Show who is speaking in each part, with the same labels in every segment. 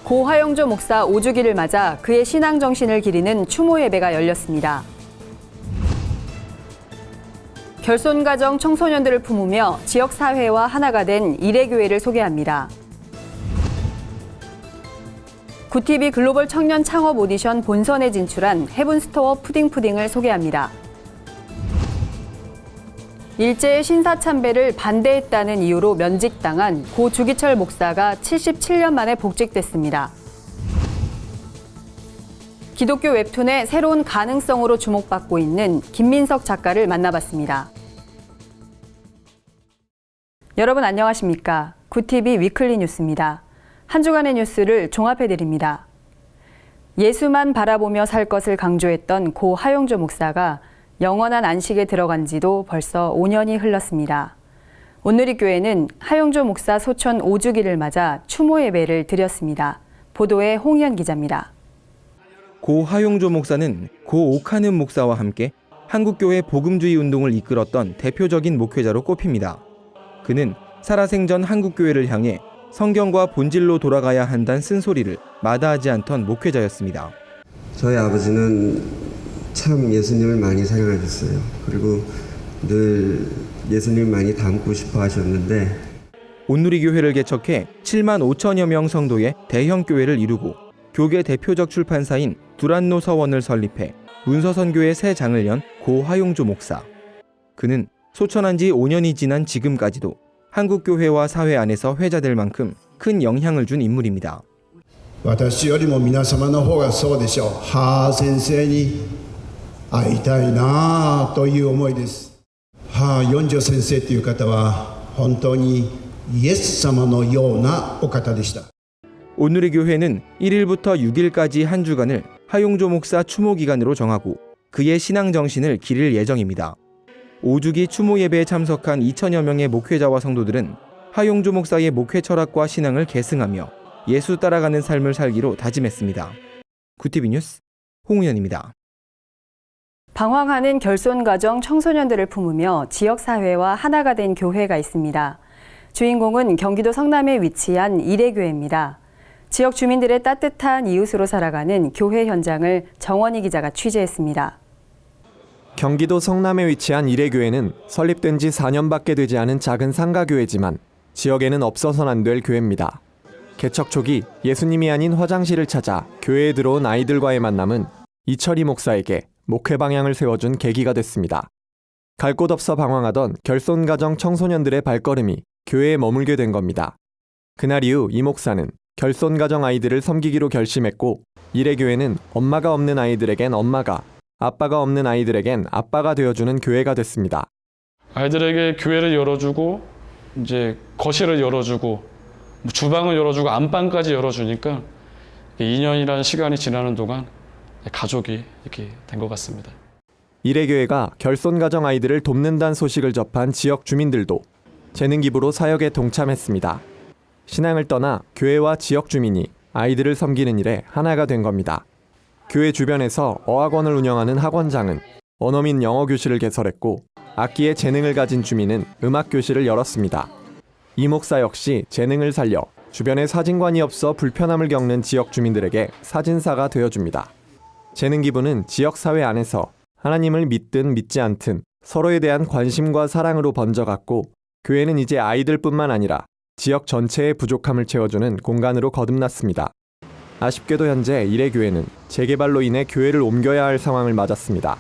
Speaker 1: 고 하용조 목사 5주기를 맞아 그의 신앙 정신을 기리는 추모 예배가 열렸습니다. 결손가정 청소년들을 품으며 지역사회와 하나가 된 이레교회를 소개합니다. 구티비 글로벌 청년 창업 오디션 본선에 진출한 헤븐스토어 푸딩푸딩을 소개합니다. 일제의 신사참배를 반대했다는 이유로 면직당한 고 주기철 목사가 77년 만에 복직됐습니다. 기독교 웹툰의 새로운 가능성으로 주목받고 있는 김민석 작가를 만나봤습니다. 여러분 안녕하십니까? 구티비 위클리 뉴스입니다. 한 주간의 뉴스를 종합해드립니다. 예수만 바라보며 살 것을 강조했던 고 하용조 목사가 영원한 안식에 들어간 지도 벌써 5년이 흘렀습니다. 온누리교회는 하용조 목사 소천 5주기를 맞아 추모 예배를 드렸습니다. 보도에 홍희연 기자입니다.
Speaker 2: 고 하용조 목사는 고 오카는 목사와 함께 한국교회 복음주의 운동을 이끌었던 대표적인 목회자로 꼽힙니다. 그는 살아생전 한국교회를 향해 성경과 본질로 돌아가야 한다는 쓴소리를 마다하지 않던 목회자였습니다.
Speaker 3: 저희 아버지는 참 예수님을 많이 사랑하셨어요. 그리고 늘 예수님 많이 닮고 싶어 하셨는데
Speaker 2: 온누리교회를 개척해 7만 5천여 명 성도의 대형 교회를 이루고 교계 대표적 출판사인 두란노 서원을 설립해 문서선교의 새 장을 연 고 하용조 목사. 그는 소천한 지 5년이 지난 지금까지도 한국교회와 사회 안에서 회자될 만큼 큰 영향을 준 인물입니다.
Speaker 4: 私よりも皆様の方がそうでしょう。ハー先生に会いたいなという思いです。四条先生という方は本当にイエス様のようなお方でした。
Speaker 2: 온누리교회는 1일부터 6일까지 한 주간을 하용조 목사 추모 기간으로 정하고 그의 신앙 정신을 기릴 예정입니다. 5주기 추모 예배에 참석한 2천여 명의 목회자와 성도들은 하용조 목사의 목회 철학과 신앙을 계승하며 예수 따라가는 삶을 살기로 다짐했습니다. 구티비 뉴스 홍우현입니다.
Speaker 1: 방황하는 결손가정 청소년들을 품으며 지역사회와 하나가 된 교회가 있습니다. 주인공은 경기도 성남에 위치한 이레교회입니다. 지역 주민들의 따뜻한 이웃으로 살아가는 교회 현장을 정원희 기자가 취재했습니다.
Speaker 5: 경기도 성남에 위치한 이레교회는 설립된 지 4년밖에 되지 않은 작은 상가교회지만 지역에는 없어서는 안 될 교회입니다. 개척 초기 예수님이 아닌 화장실을 찾아 교회에 들어온 아이들과의 만남은 이철희 목사에게 목회 방향을 세워준 계기가 됐습니다. 갈 곳 없어 방황하던 결손가정 청소년들의 발걸음이 교회에 머물게 된 겁니다. 그날 이후 이 목사는 결손가정 아이들을 섬기기로 결심했고 이레교회는 엄마가 없는 아이들에겐 엄마가, 아빠가 없는 아이들에겐 아빠가 되어주는 교회가 됐습니다.
Speaker 6: 아이들에게 교회를 열어주고 이제 거실을 열어주고 주방을 열어주고 안방까지 열어주니까 2년이라는 시간이 지나는 동안 가족이 이렇게 된 것 같습니다.
Speaker 5: 이레교회가 결손가정 아이들을 돕는다는 소식을 접한 지역 주민들도 재능 기부로 사역에 동참했습니다. 신앙을 떠나 교회와 지역 주민이 아이들을 섬기는 일에 하나가 된 겁니다. 교회 주변에서 어학원을 운영하는 학원장은 언어 및 영어 교실을 개설했고 악기에 재능을 가진 주민은 음악 교실을 열었습니다. 이 목사 역시 재능을 살려 주변에 사진관이 없어 불편함을 겪는 지역 주민들에게 사진사가 되어줍니다. 재능 기부는 지역사회 안에서 하나님을 믿든 믿지 않든 서로에 대한 관심과 사랑으로 번져갔고 교회는 이제 아이들뿐만 아니라 지역 전체의 부족함을 채워주는 공간으로 거듭났습니다. 아쉽게도 현재 이레교회는 재개발로 인해 교회를 옮겨야 할 상황을 맞았습니다.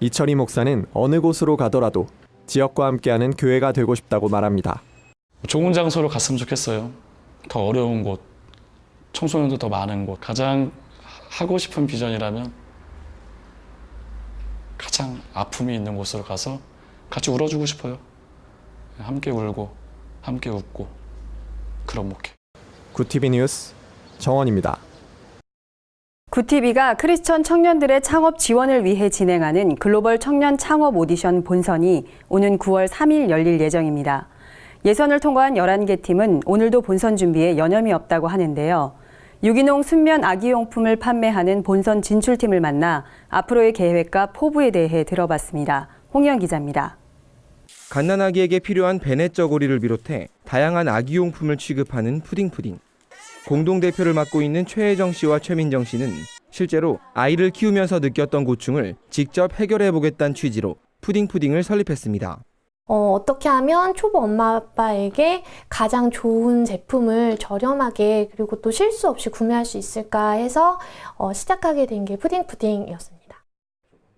Speaker 5: 이철희 목사는 어느 곳으로 가더라도 지역과 함께하는 교회가 되고 싶다고 말합니다.
Speaker 6: 좋은 장소로 갔으면 좋겠어요. 더 어려운 곳, 청소년도 더 많은 곳. 가장 하고 싶은 비전이라면 가장 아픔이 있는 곳으로 가서 같이 울어주고 싶어요. 함께 울고 함께 웃고 그런 목회.
Speaker 5: 구티비 뉴스 정원입니다.
Speaker 1: 구티비가 크리스천 청년들의 창업 지원을 위해 진행하는 글로벌 청년 창업 오디션 본선이 오는 9월 3일 열릴 예정입니다. 예선을 통과한 11개 팀은 오늘도 본선 준비에 여념이 없다고 하는데요. 유기농 순면 아기용품을 판매하는 본선 진출팀을 만나 앞으로의 계획과 포부에 대해 들어봤습니다. 홍희연 기자입니다.
Speaker 2: 갓난아기에게 필요한 베네 쩌고리를 비롯해 다양한 아기용품을 취급하는 푸딩푸딩. 공동대표를 맡고 있는 최혜정 씨와 최민정 씨는 실제로 아이를 키우면서 느꼈던 고충을 직접 해결해보겠다는 취지로 푸딩푸딩을 설립했습니다.
Speaker 7: 어떻게 하면 초보 엄마 아빠에게 가장 좋은 제품을 저렴하게 그리고 또 실수 없이 구매할 수 있을까 해서 시작하게 된 게 푸딩푸딩이었습니다.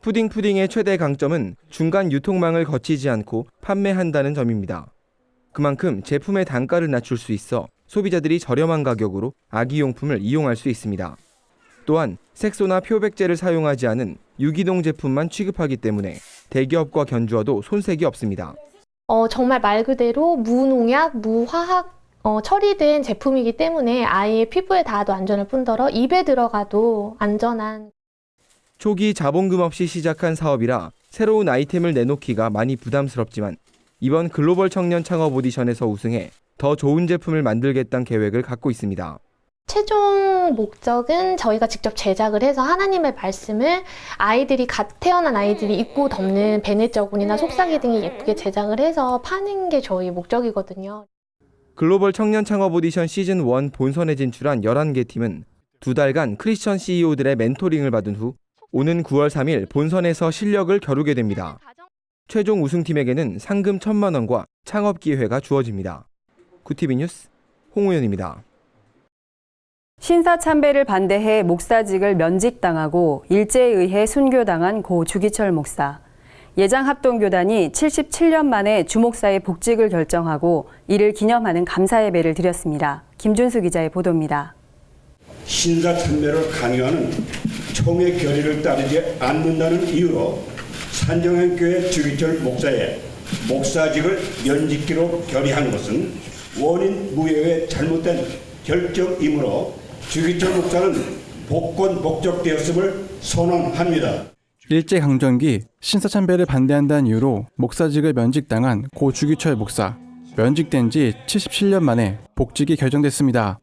Speaker 2: 푸딩푸딩의 최대 강점은 중간 유통망을 거치지 않고 판매한다는 점입니다. 그만큼 제품의 단가를 낮출 수 있어 소비자들이 저렴한 가격으로 아기용품을 이용할 수 있습니다. 또한 색소나 표백제를 사용하지 않은 유기농 제품만 취급하기 때문에 대기업과 견주어도 손색이 없습니다.
Speaker 7: 정말 말 그대로 무농약, 무화학 처리된 제품이기 때문에 아이의 피부에 닿아도 안전할 뿐더러 입에 들어가도 안전한.
Speaker 2: 초기 자본금 없이 시작한 사업이라 새로운 아이템을 내놓기가 많이 부담스럽지만 이번 글로벌 청년 창업 오디션에서 우승해 더 좋은 제품을 만들겠다는 계획을 갖고 있습니다.
Speaker 7: 최종 목적은 저희가 직접 제작을 해서 하나님의 말씀을 아이들이 갓 태어난 아이들이 입고 덮는 베네 저고리나 속삭이 등이 예쁘게 제작을 해서 파는 게 저희 목적이거든요.
Speaker 2: 글로벌 청년 창업 오디션 시즌 1 본선에 진출한 11개 팀은 2달간 크리스천 CEO들의 멘토링을 받은 후 오는 9월 3일 본선에서 실력을 겨루게 됩니다. 최종 우승팀에게는 상금 1,000만 원과 창업 기회가 주어집니다. 구티비 뉴스 홍우연입니다.
Speaker 1: 신사 참배를 반대해 목사직을 면직당하고 일제에 의해 순교당한 고 주기철 목사. 예장합동교단이 77년 만에 주목사의 복직을 결정하고 이를 기념하는 감사 예배를 드렸습니다. 김준수 기자의 보도입니다.
Speaker 8: 신사 참배를 강요하는 총의 결의를 따르지 않는다는 이유로 산정현교회 주기철 목사의 목사직을 면직기로 결의한 것은 원인 무효의 잘못된 결정이므로 주기철 목사는 복권 복적되었음을 선언합니다.
Speaker 9: 일제강점기 신사참배를 반대한다는 이유로 목사직을 면직당한 고 주기철 목사. 면직된 지 77년 만에 복직이 결정됐습니다.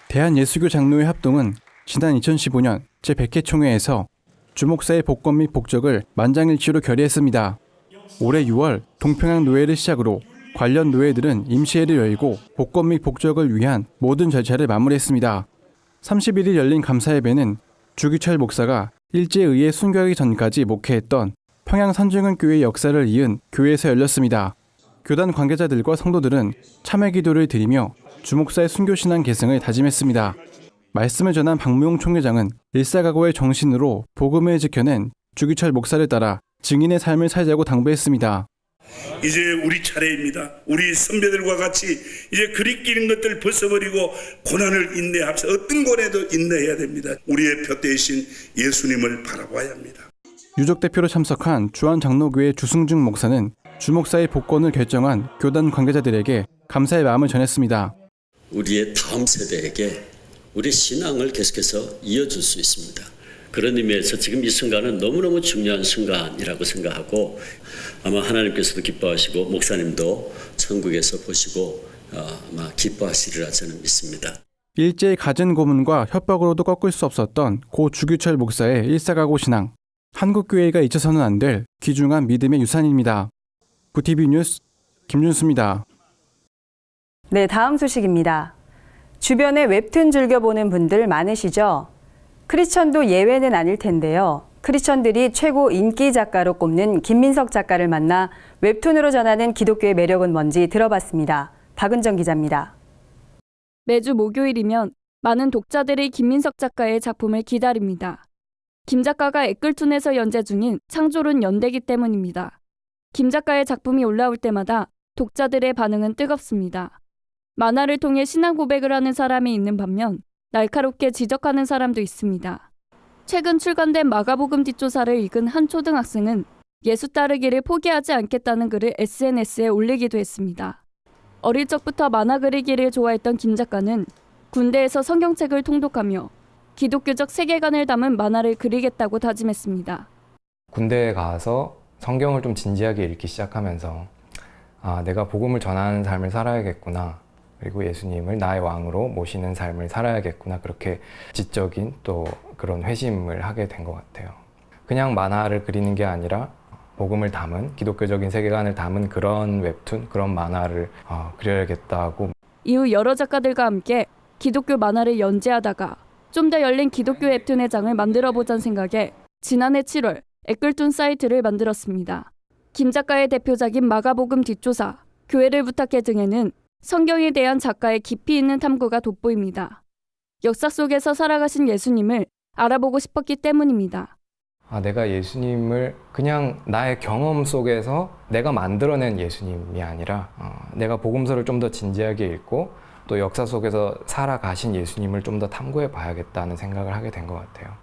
Speaker 9: 대한예수교 장로회 합동은 지난 2015년 제100회 총회에서 주목사의 복권 및 복적을 만장일치로 결의했습니다. 올해 6월 동평양 노회를 시작으로 관련 노회들은 임시회를 열고 복권 및 복적을 위한 모든 절차를 마무리했습니다. 31일 열린 감사예배는 주기철 목사가 일제에 의해 순교하기 전까지 목회했던 평양 산중현교회의 역사를 이은 교회에서 열렸습니다. 교단 관계자들과 성도들은 참회 기도를 드리며 주목사의 순교신앙 계승을 다짐했습니다. 말씀을 전한 박무용 총회장은 일사각오의 정신으로 복음을 지켜낸 주기철 목사를 따라 증인의 삶을 살자고 당부했습니다.
Speaker 10: 이제 우리 차례입니다. 우리 선배들과 같이 이제 그리끼는 것들 벗어버리고 고난을 인내하면서 어떤 고난도 인내해야 됩니다. 우리의 표 대신 예수님을 바라봐야 합니다.
Speaker 9: 유족 대표로 참석한 주한장로교회 주승중 목사는 주목사의 복권을 결정한 교단 관계자들에게 감사의 마음을 전했습니다.
Speaker 11: 우리의 다음 세대에게 우리 신앙을 계속해서 이어줄 수 있습니다. 그런 의미에서 지금 이 순간은 너무너무 중요한 순간이라고 생각하고 아마 하나님께서도 기뻐하시고 목사님도 천국에서 보시고 아마 기뻐하시리라 저는 믿습니다.
Speaker 9: 일제의 갖은 고문과 협박으로도 꺾을 수 없었던 고 주기철 목사의 일사각오 신앙. 한국교회가 잊혀서는 안 될 귀중한 믿음의 유산입니다. 구티비 뉴스 김준수입니다.
Speaker 1: 네, 다음 소식입니다. 주변에 웹툰 즐겨보는 분들 많으시죠? 크리스천도 예외는 아닐 텐데요. 크리스천들이 최고 인기 작가로 꼽는 김민석 작가를 만나 웹툰으로 전하는 기독교의 매력은 뭔지 들어봤습니다. 박은정 기자입니다.
Speaker 12: 매주 목요일이면 많은 독자들이 김민석 작가의 작품을 기다립니다. 김 작가가 애끌툰에서 연재 중인 창조론 연대기 때문입니다. 김 작가의 작품이 올라올 때마다 독자들의 반응은 뜨겁습니다. 만화를 통해 신앙 고백을 하는 사람이 있는 반면 날카롭게 지적하는 사람도 있습니다. 최근 출간된 마가복음 뒷조사를 읽은 한 초등학생은 예수 따르기를 포기하지 않겠다는 글을 SNS에 올리기도 했습니다. 어릴 적부터 만화 그리기를 좋아했던 김 작가는 군대에서 성경책을 통독하며 기독교적 세계관을 담은 만화를 그리겠다고 다짐했습니다.
Speaker 13: 군대에 가서 성경을 좀 진지하게 읽기 시작하면서 내가 복음을 전하는 삶을 살아야겠구나. 그리고 예수님을 나의 왕으로 모시는 삶을 살아야겠구나. 그렇게 지적인 또 그런 회심을 하게 된 것 같아요. 그냥 만화를 그리는 게 아니라 복음을 담은 기독교적인 세계관을 담은 그런 웹툰, 그런 만화를 그려야겠다고.
Speaker 12: 이후 여러 작가들과 함께 기독교 만화를 연재하다가 좀 더 열린 기독교 웹툰회장을 만들어보자는 생각에 지난해 7월 에끌툰 사이트를 만들었습니다. 김 작가의 대표작인 마가복음 뒷조사, 교회를 부탁해 등에는 성경에 대한 작가의 깊이 있는 탐구가 돋보입니다. 역사 속에서 살아가신 예수님을 알아보고 싶었기 때문입니다.
Speaker 13: 내가 예수님을 그냥 나의 경험 속에서 내가 만들어낸 예수님이 아니라 내가 복음서를 좀 더 진지하게 읽고 또 역사 속에서 살아가신 예수님을 좀 더 탐구해 봐야겠다는 생각을 하게 된 것 같아요.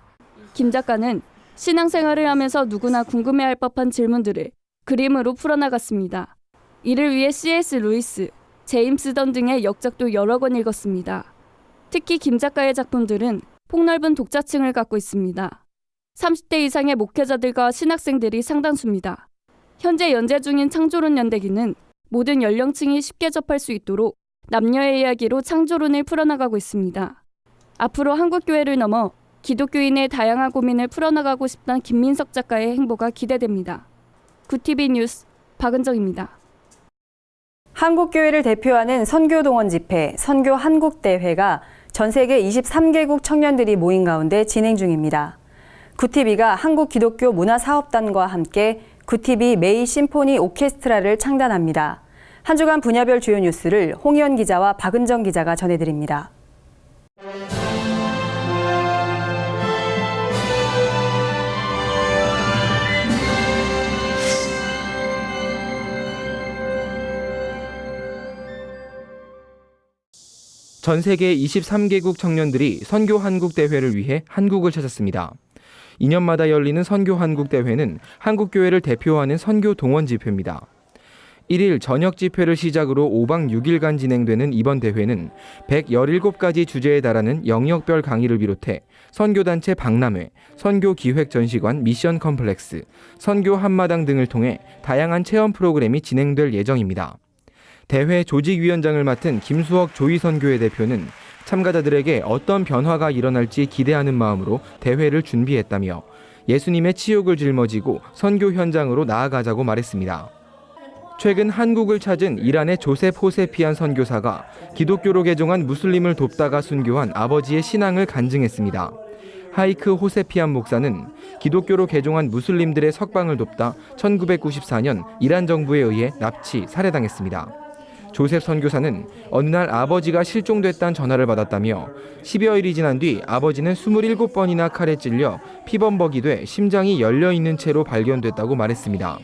Speaker 12: 김 작가는 신앙생활을 하면서 누구나 궁금해할 법한 질문들을 그림으로 풀어나갔습니다. 이를 위해 C.S. 루이스, 제임스 던 등의 역작도 여러 권 읽었습니다. 특히 김 작가의 작품들은 폭넓은 독자층을 갖고 있습니다. 30대 이상의 목회자들과 신학생들이 상당수입니다. 현재 연재 중인 창조론 연대기는 모든 연령층이 쉽게 접할 수 있도록 남녀의 이야기로 창조론을 풀어나가고 있습니다. 앞으로 한국교회를 넘어 기독교인의 다양한 고민을 풀어나가고 싶다는 김민석 작가의 행보가 기대됩니다. 구TV 뉴스 박은정입니다.
Speaker 1: 한국교회를 대표하는 선교동원 집회, 선교한국대회가 전 세계 23개국 청년들이 모인 가운데 진행 중입니다. 구TV가 한국기독교문화사업단과 함께 구TV 메이 심포니 오케스트라를 창단합니다. 한 주간 분야별 주요 뉴스를 홍희연 기자와 박은정 기자가 전해드립니다.
Speaker 2: 전 세계 23개국 청년들이 선교한국대회를 위해 한국을 찾았습니다. 2년마다 열리는 선교한국대회는 한국교회를 대표하는 선교동원 집회입니다. 1일 저녁 집회를 시작으로 5박 6일간 진행되는 이번 대회는 117가지 주제에 달하는 영역별 강의를 비롯해 선교단체 박람회, 선교기획전시관 미션 컴플렉스, 선교 한마당 등을 통해 다양한 체험 프로그램이 진행될 예정입니다. 대회 조직위원장을 맡은 김수혁 조이선교회 대표는 참가자들에게 어떤 변화가 일어날지 기대하는 마음으로 대회를 준비했다며 예수님의 치욕을 짊어지고 선교 현장으로 나아가자고 말했습니다. 최근 한국을 찾은 이란의 조셉 호세피안 선교사가 기독교로 개종한 무슬림을 돕다가 순교한 아버지의 신앙을 간증했습니다. 하이크 호세피안 목사는 기독교로 개종한 무슬림들의 석방을 돕다 1994년 이란 정부에 의해 납치, 살해당했습니다. 조셉 선교사는 어느 날 아버지가 실종됐다는 전화를 받았다며 10여일이 지난 뒤 아버지는 27번이나 칼에 찔려 피범벅이 돼 심장이 열려있는 채로 발견됐다고 말했습니다.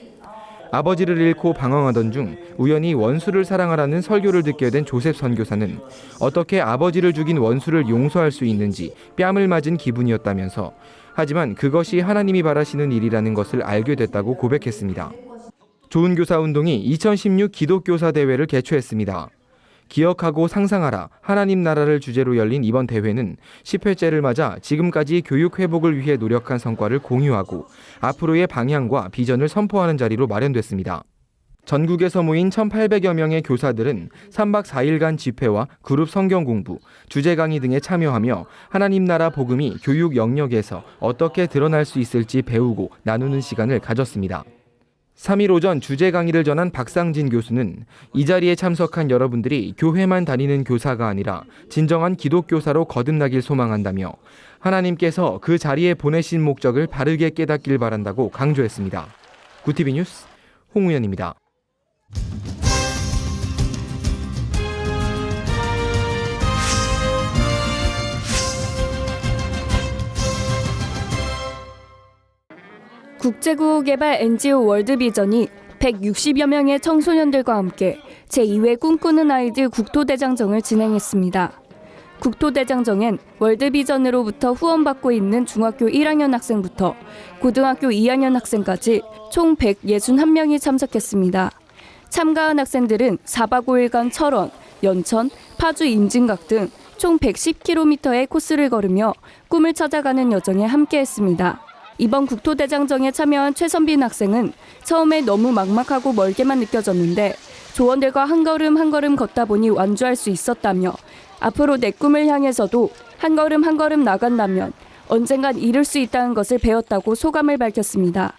Speaker 2: 아버지를 잃고 방황하던 중 우연히 원수를 사랑하라는 설교를 듣게 된 조셉 선교사는 어떻게 아버지를 죽인 원수를 용서할 수 있는지 뺨을 맞은 기분이었다면서 하지만 그것이 하나님이 바라시는 일이라는 것을 알게 됐다고 고백했습니다. 좋은 교사 운동이 2016 기독교사 대회를 개최했습니다. 기억하고 상상하라 하나님 나라를 주제로 열린 이번 대회는 10회째를 맞아 지금까지 교육 회복을 위해 노력한 성과를 공유하고 앞으로의 방향과 비전을 선포하는 자리로 마련됐습니다. 전국에서 모인 1,800여 명의 교사들은 3박 4일간 집회와 그룹 성경 공부, 주제 강의 등에 참여하며 하나님 나라 복음이 교육 영역에서 어떻게 드러날 수 있을지 배우고 나누는 시간을 가졌습니다. 3일 오전 주제 강의를 전한 박상진 교수는 이 자리에 참석한 여러분들이 교회만 다니는 교사가 아니라 진정한 기독교사로 거듭나길 소망한다며 하나님께서 그 자리에 보내신 목적을 바르게 깨닫길 바란다고 강조했습니다. 구TV 뉴스 홍우연입니다.
Speaker 12: 국제구호개발 NGO 월드비전이 160여 명의 청소년들과 함께 제2회 꿈꾸는 아이들 국토대장정을 진행했습니다. 국토대장정엔 월드비전으로부터 후원받고 있는 중학교 1학년 학생부터 고등학교 2학년 학생까지 총 161명이 참석했습니다. 참가한 학생들은 4박 5일간 철원, 연천, 파주 임진각 등 총 110km의 코스를 걸으며 꿈을 찾아가는 여정에 함께했습니다. 이번 국토대장정에 참여한 최선빈 학생은 처음에 너무 막막하고 멀게만 느껴졌는데 조원들과 한 걸음 한 걸음 걷다 보니 완주할 수 있었다며 앞으로 내 꿈을 향해서도 한 걸음 나간다면 언젠간 이룰 수 있다는 것을 배웠다고 소감을 밝혔습니다.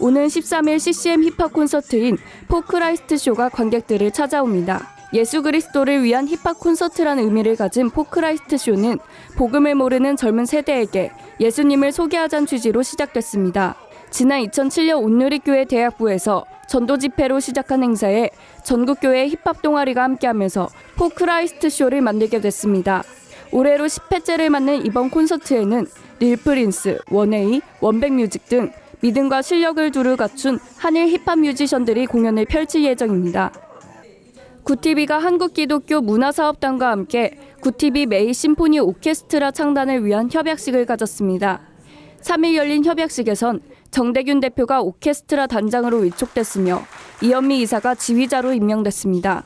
Speaker 12: 오는 13일 CCM 힙합 콘서트인 포크라이스트 쇼가 관객들을 찾아옵니다. 예수 그리스도를 위한 힙합 콘서트라는 의미를 가진 포크라이스트 쇼는 복음을 모르는 젊은 세대에게 예수님을 소개하자는 취지로 시작됐습니다. 지난 2007년 온누리교회 대학부에서 전도 집회로 시작한 행사에 전국교회 힙합 동아리가 함께하면서 포크라이스트 쇼를 만들게 됐습니다. 올해로 10회째를 맞는 이번 콘서트에는 릴프린스, 원에이, 원백뮤직 등 믿음과 실력을 두루 갖춘 한일 힙합 뮤지션들이 공연을 펼칠 예정입니다. 구티비가 한국기독교 문화사업단과 함께 구티비 메이 심포니 오케스트라 창단을 위한 협약식을 가졌습니다. 3일 열린 협약식에선 정대균 대표가 오케스트라 단장으로 위촉됐으며 이현미 이사가 지휘자로 임명됐습니다.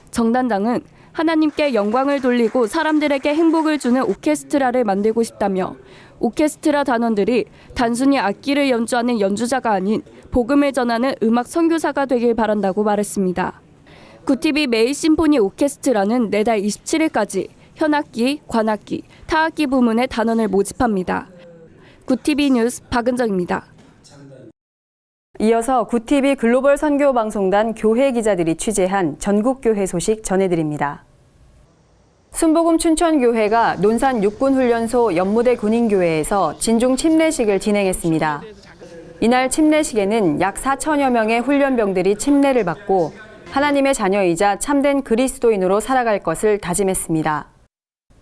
Speaker 12: 정 단장은 하나님께 영광을 돌리고 사람들에게 행복을 주는 오케스트라를 만들고 싶다며 오케스트라 단원들이 단순히 악기를 연주하는 연주자가 아닌 복음을 전하는 음악 선교사가 되길 바란다고 말했습니다. 구티비 메이 심포니 오케스트라는 내달 27일까지 현악기, 관악기, 타악기 부문의 단원을 모집합니다. 구티비 뉴스 박은정입니다.
Speaker 1: 이어서 구티비 글로벌 선교방송단 교회 기자들이 취재한 전국교회 소식 전해드립니다. 순복음 춘천교회가 논산 육군훈련소 연무대 군인교회에서 진중 침례식을 진행했습니다. 이날 침례식에는 약 4천여 명의 훈련병들이 침례를 받고 하나님의 자녀이자 참된 그리스도인으로 살아갈 것을 다짐했습니다.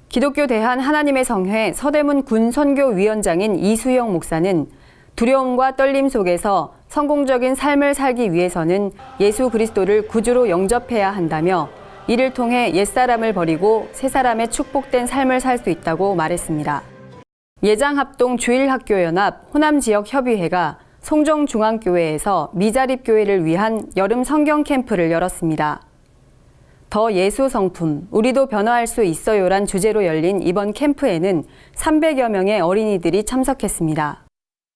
Speaker 1: 기독교 대한 하나님의 성회 서대문 군선교위원장인 이수영 목사는 두려움과 떨림 속에서 성공적인 삶을 살기 위해서는 예수 그리스도를 구주로 영접해야 한다며 이를 통해 옛사람을 버리고 새사람의 축복된 삶을 살 수 있다고 말했습니다. 예장합동 주일학교연합 호남지역협의회가 송정중앙교회에서 미자립교회를 위한 여름 성경 캠프를 열었습니다. 더 예수 성품, 우리도 변화할 수 있어요란 주제로 열린 이번 캠프에는 300여 명의 어린이들이 참석했습니다.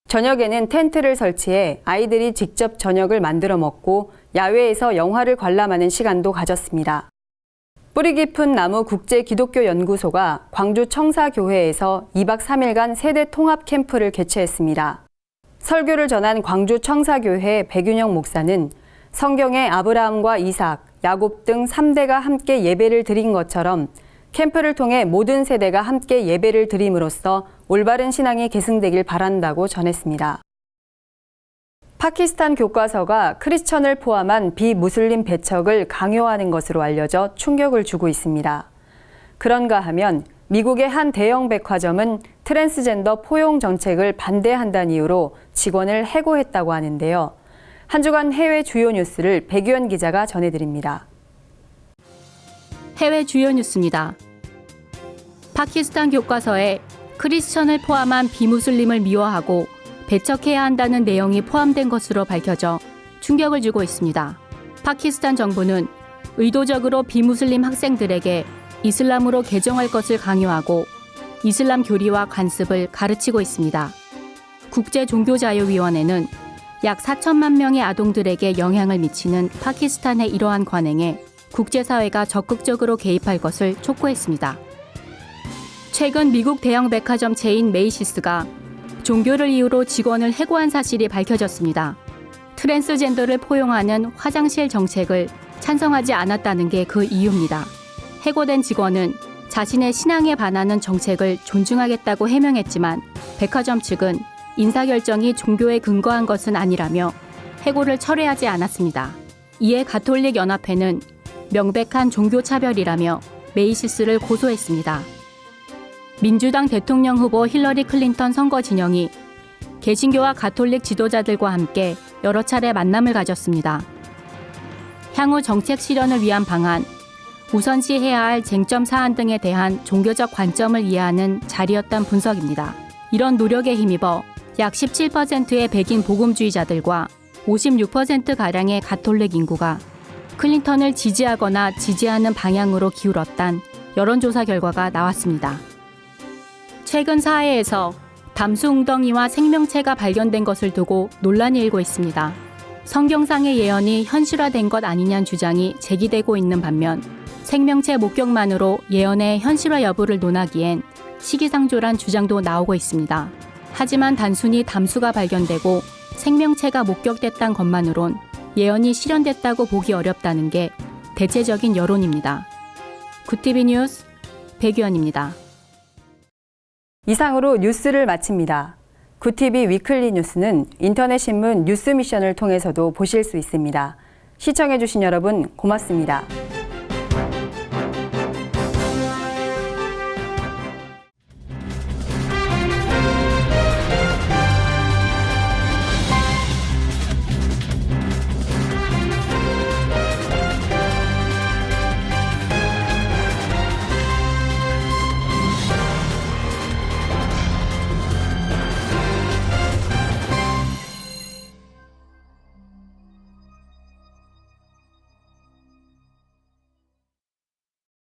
Speaker 1: 저녁에는 텐트를 설치해 아이들이 직접 저녁을 만들어 먹고 야외에서 영화를 관람하는 시간도 가졌습니다. 뿌리 깊은 나무 국제기독교연구소가 광주 청사교회에서 2박 3일간 세대 통합 캠프를 개최했습니다. 설교를 전한 광주 청사교회 백윤영 목사는 성경의 아브라함과 이삭, 야곱 등 3대가 함께 예배를 드린 것처럼 캠프를 통해 모든 세대가 함께 예배를 드림으로써 올바른 신앙이 계승되길 바란다고 전했습니다. 파키스탄 교과서가 크리스천을 포함한 비무슬림 배척을 강요하는 것으로 알려져 충격을 주고 있습니다. 그런가 하면 미국의 한 대형 백화점은 트랜스젠더 포용 정책을 반대한다는 이유로 직원을 해고했다고 하는데요. 한 주간 해외 주요 뉴스를 백유연 기자가 전해드립니다.
Speaker 14: 해외 주요 뉴스입니다. 파키스탄 교과서에 크리스천을 포함한 비무슬림을 미워하고 배척해야 한다는 내용이 포함된 것으로 밝혀져 충격을 주고 있습니다. 파키스탄 정부는 의도적으로 비무슬림 학생들에게 이슬람으로 개종할 것을 강요하고 이슬람 교리와 관습을 가르치고 있습니다. 국제종교자유위원회는 약 4천만 명의 아동들에게 영향을 미치는 파키스탄의 이러한 관행에 국제사회가 적극적으로 개입할 것을 촉구했습니다. 최근 미국 대형 백화점 체인 메이시스가 종교를 이유로 직원을 해고한 사실이 밝혀졌습니다. 트랜스젠더를 포용하는 화장실 정책을 찬성하지 않았다는 게 그 이유입니다. 해고된 직원은 자신의 신앙에 반하는 정책을 존중하겠다고 해명했지만 백화점 측은 인사결정이 종교에 근거한 것은 아니라며 해고를 철회하지 않았습니다. 이에 가톨릭 연합회는 명백한 종교차별이라며 메이시스를 고소했습니다. 민주당 대통령 후보 힐러리 클린턴 선거 진영이 개신교와 가톨릭 지도자들과 함께 여러 차례 만남을 가졌습니다. 향후 정책 실현을 위한 방안, 우선시해야 할 쟁점 사안 등에 대한 종교적 관점을 이해하는 자리였던 분석입니다. 이런 노력에 힘입어 약 17%의 백인 복음주의자들과 56%가량의 가톨릭 인구가 클린턴을 지지하거나 지지하는 방향으로 기울었단 여론조사 결과가 나왔습니다. 최근 사회에서 담수웅덩이와 생명체가 발견된 것을 두고 논란이 일고 있습니다. 성경상의 예언이 현실화된 것 아니냐는 주장이 제기되고 있는 반면 생명체 목격만으로 예언의 현실화 여부를 논하기엔 시기상조란 주장도 나오고 있습니다. 하지만 단순히 담수가 발견되고 생명체가 목격됐다는 것만으론 예언이 실현됐다고 보기 어렵다는 게 대체적인 여론입니다. 굿TV 뉴스 백유연입니다.
Speaker 1: 이상으로 뉴스를 마칩니다. 굿TV 위클리 뉴스는 인터넷 신문 뉴스 미션을 통해서도 보실 수 있습니다. 시청해주신 여러분 고맙습니다.